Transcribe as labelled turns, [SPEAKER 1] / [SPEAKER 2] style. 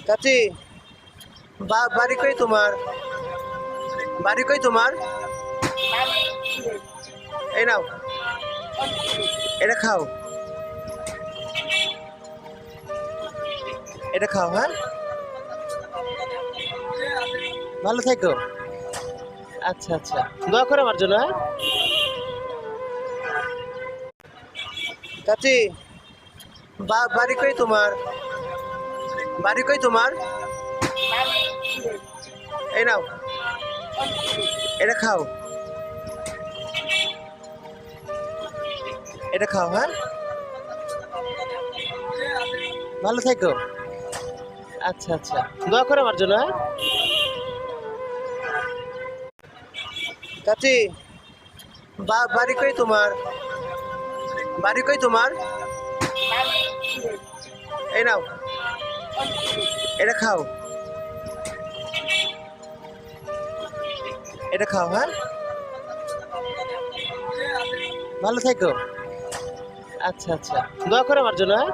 [SPEAKER 1] চাচি, বাড়ি কই তোমার? বাড়ি কই তোমার? এই নাও, এটা খাও, এটা খাও। হ্যাঁ, ভালো থেকো। আচ্ছা আচ্ছা, দোয়া করো আমার জন্য। হ্যাঁ চাচি, বাড়ি কই তোমার? বাড়ি কই তোমার? এই নাও, এটা খাও, এটা খাও। হ্যাঁ, ভালো থেকো। আচ্ছা আচ্ছা, দোয়া করো আমার জন্য। হ্যাঁ চাচি, বাড়ি কই তোমার? বাড়ি কই তোমার? এই নাও, এটা খাও, এটা খাও। হ্যাঁ, ভালো থেকো। আচ্ছা আচ্ছা, দোয়া করো আমার জন্য। হ্যাঁ